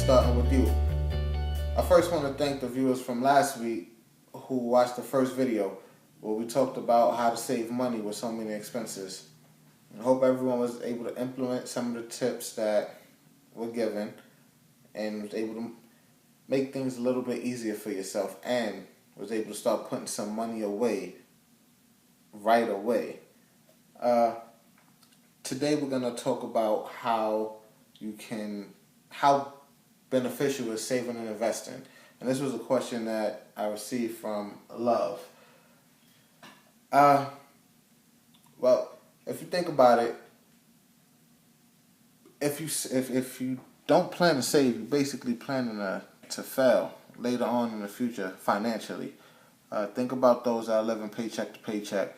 starting with you. I first want to thank the viewers from last week who watched the first video where we talked about how to save money with so many expenses. I hope everyone was able to implement some of the tips that were given and was able to make things a little bit easier for yourself and was able to start putting some money away right away. Today we're going to talk about how beneficial is saving and investing. And this was a question that I received from Love. Well, if you think about it, if you don't plan to save, you're basically planning to fail later on in the future financially. Think about those that are living paycheck to paycheck,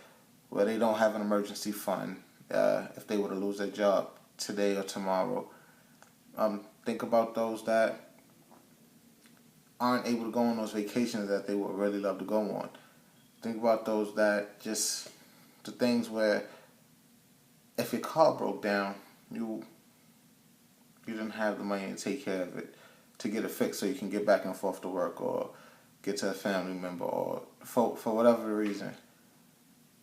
where they don't have an emergency fund if they were to lose their job today or tomorrow. Think about those that aren't able to go on those vacations that they would really love to go on. Think about those that the things where if your car broke down, you didn't have the money to take care of it, to get it fixed so you can get back and forth to work or get to a family member or for whatever reason.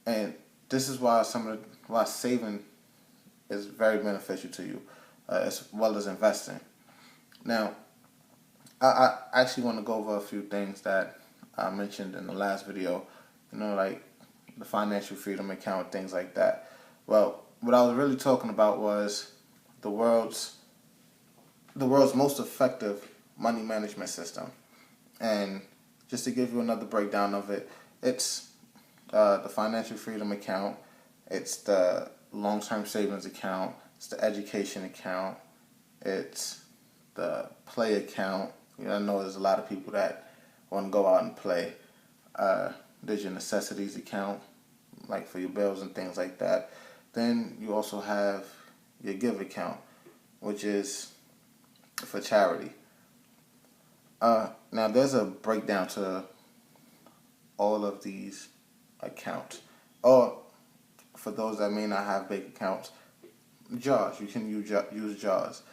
And this is why why saving is very beneficial to you, as well as investing. Now, I actually want to go over a few things that I mentioned in the last video, like the financial freedom account, things like that. Well, what I was really talking about was the world's most effective money management system. And just to give you another breakdown of it, it's the financial freedom account, it's the long-term savings account, it's the education account, it's the play account. I know there's a lot of people that want to go out and play. There's your necessities account, like for your bills and things like that. Then you also have your give account, which is for charity. Now there's a breakdown to all of these accounts. Or for those that may not have big accounts, JAWS. You can use JAWS.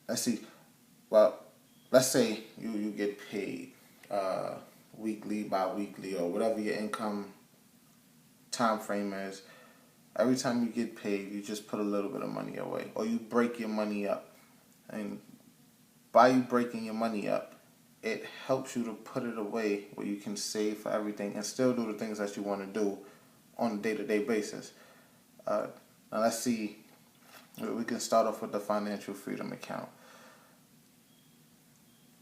Let's see. Well, let's say you get paid weekly, bi-weekly, or whatever your income time frame is. Every time you get paid, you just put a little bit of money away, or you break your money up. And by you breaking your money up, it helps you to put it away where you can save for everything and still do the things that you want to do on a day-to-day basis. Now let's see. We can start off with the financial freedom account.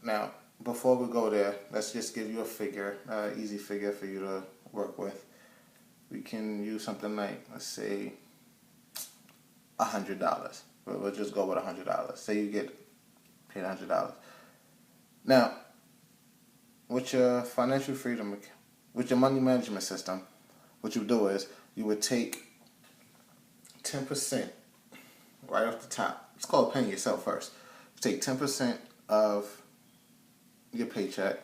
Now, before we go there, let's just give you a figure, easy figure for you to work with. We can use something like, let's say, $100. We'll just go with $100. Say you get paid $100. Now, with your financial freedom, with your money management system, what you do is you would take 10% right off the top. It's called paying yourself first. You take 10% of your paycheck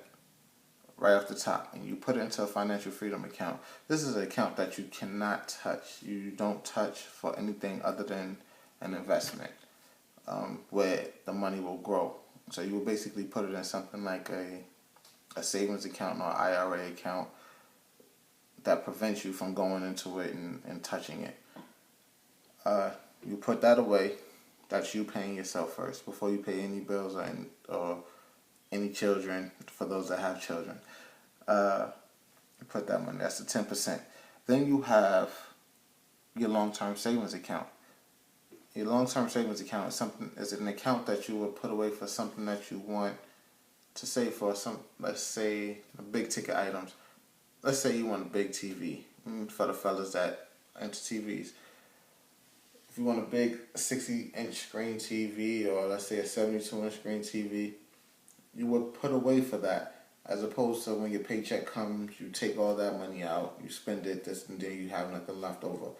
right off the top, and you put it into a financial freedom account. This is an account that you cannot touch. You don't touch for anything other than an investment, where the money will grow. So you will basically put it in something like a savings account or IRA account that prevents you from going into it and touching it. You put that away. That's you paying yourself first before you pay any bills or any children, for those that have children. You put that money. That's the 10%. Then you have your long-term savings account. Your long-term savings account is an account that you would put away for something that you want to save for. Let's say big ticket items. Let's say you want a big TV, for the fellas that into TVs. If you want a big 60-inch screen TV, or let's say a 72-inch screen TV, you would put away for that, as opposed to when your paycheck comes, you take all that money out, you spend it, and then you have nothing left over.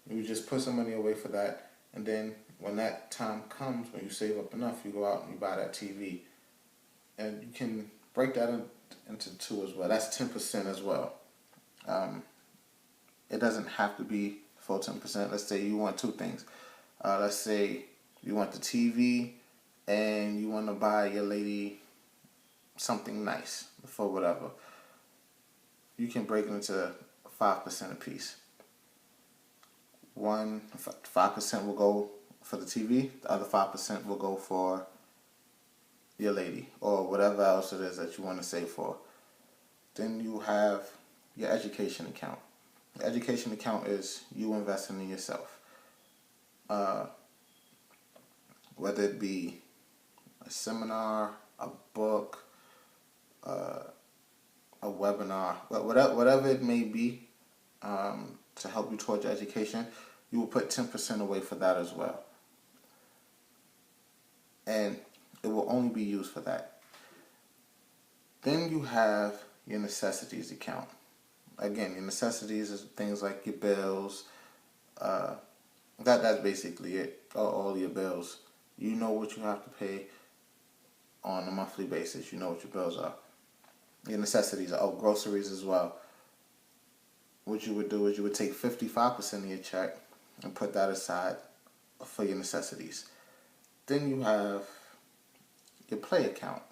You just put some money away for that, and then when that time comes, when you save up enough, you go out and you buy that TV. And you can break that into two as well. That's 10% as well. It doesn't have to be full 10%. Let's say you want two things. Let's say you want the TV, and you want to buy your lady something nice for whatever. You can break it into 5% a piece. 5% will go for the TV. The other 5% will go for your lady or whatever else it is that you want to save for. Then you have your education account. The education account is you investing in yourself. Whether it be a seminar, a book, a webinar, whatever it may be, to help you towards your education, you will put 10% away for that as well. And it will only be used for that. Then you have your necessities account. Again, your necessities is things like your bills. That's basically it. All your bills. You know what you have to pay on a monthly basis. You know what your bills are. Your necessities are groceries as well. What you would do is you would take 55% of your check and put that aside for your necessities. Then you have your play account.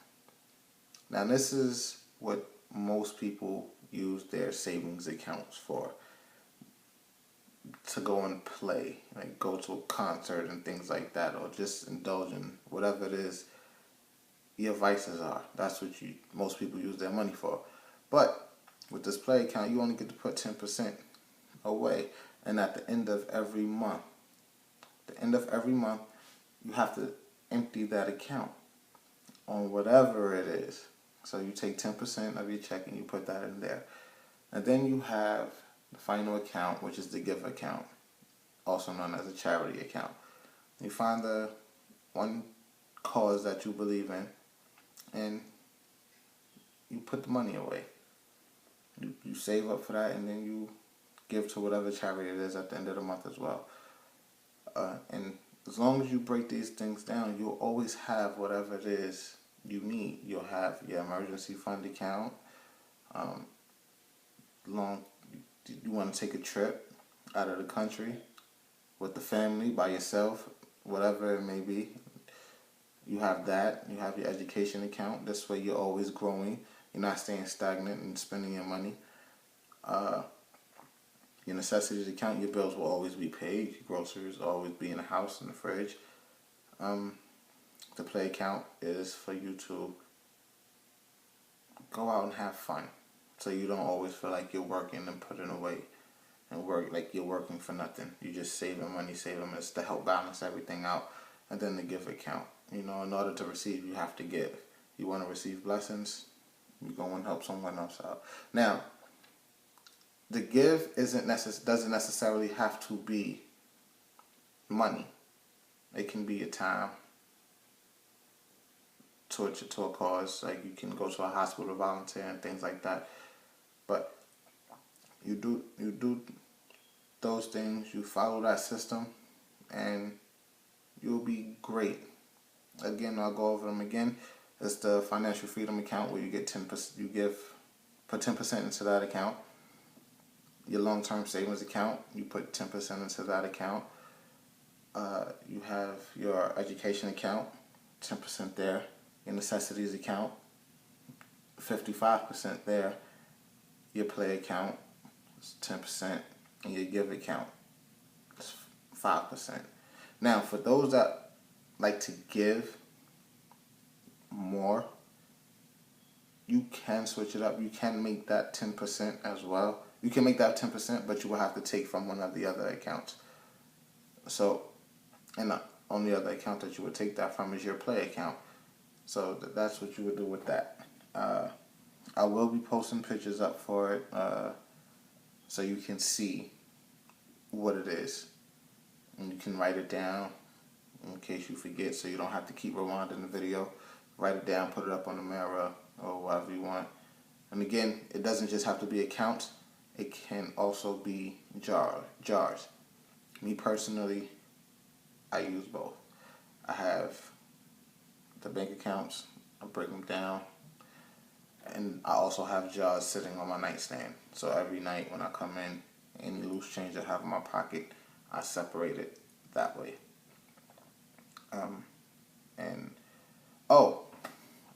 Now this is what most people use their savings accounts for. To go and play, like go to a concert and things like that, or just indulge in whatever it is your vices are. That's what most people use their money for. But with this play account, you only get to put 10% away. And at the end of every month, you have to empty that account on whatever it is. So you take 10% of your check and you put that in there. And then you have the final account, which is the give account, also known as a charity account. You find the one cause that you believe in, and you put the money away. You save up for that, and then you give to whatever charity it is at the end of the month as well. And as long as you break these things down, you'll always have whatever it is you need. You'll have your emergency fund account. You want to take a trip out of the country with the family, by yourself, whatever it may be. You have that. You have your education account. This way you're always growing. You're not staying stagnant and spending your money. Your necessities account, your bills will always be paid. Your groceries will always be in the house, in the fridge. The play account is for you to go out and have fun. So you don't always feel like you're working and putting away and work like you're working for nothing. You're just saving money. It's to help balance everything out. And then the give account. In order to receive, you have to give. You want to receive blessings, you go and help someone else out. Now, the give doesn't necessarily have to be money. It can be your time to a cause. Like you can go to a hospital to volunteer and things like that. But you do those things. You follow that system, and you'll be great. Again, I'll go over them again. It's the financial freedom account where you get 10%. Put 10% into that account. Your long-term savings account, you put 10% into that account. You have your education account, 10% there. Your necessities account, 55% there. Your play account is 10%, and your give account is 5%. Now, for those that like to give more, you can switch it up. You can make that 10% as well. You can make that 10%, but you will have to take from one of the other accounts. So, and the only other account that you would take that from is your play account. So that's what you would do with that. I will be posting pictures up for it so you can see what it is. And you can write it down in case you forget, so you don't have to keep rewinding the video. Write it down, put it up on the mirror or whatever you want. And again, it doesn't just have to be accounts. It can also be jars. Me personally, I use both. I have the bank accounts. I break them down. And I also have jars sitting on my nightstand. So every night when I come in, any loose change I have in my pocket, I separate it that way. And oh,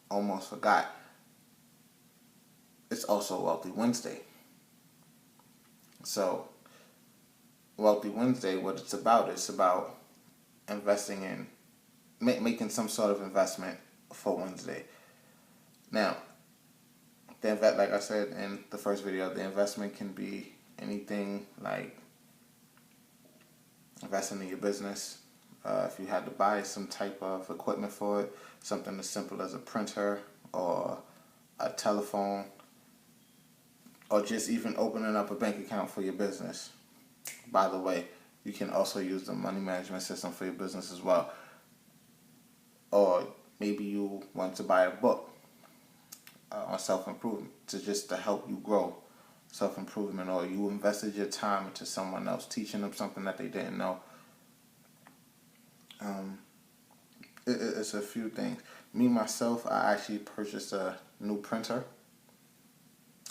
almost forgot. It's also Wealthy Wednesday. So Wealthy Wednesday, what it's about investing in, making some sort of investment for Wednesday. Now, like I said in the first video, the investment can be anything like investing in your business. If you had to buy some type of equipment for it, something as simple as a printer or a telephone, or just even opening up a bank account for your business. By the way, you can also use the money management system for your business as well. Or maybe you want to buy a book on self-improvement to help you grow self-improvement, or you invested your time into someone else, teaching them something that they didn't know. It's a few things. Me, myself, I actually purchased a new printer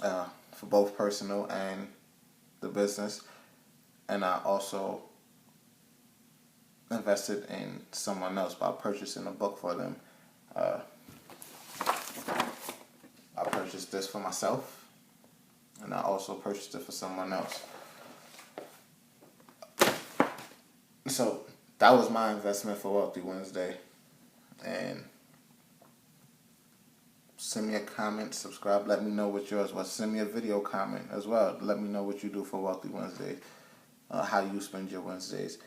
for both personal and the business. And I also invested in someone else by purchasing a book for them. I purchased this for myself, and I also purchased it for someone else. So that was my investment for Wealthy Wednesday. And send me a comment, subscribe, let me know what yours was. Send me a video comment as well. Let me know what you do for Wealthy Wednesday, how you spend your Wednesdays.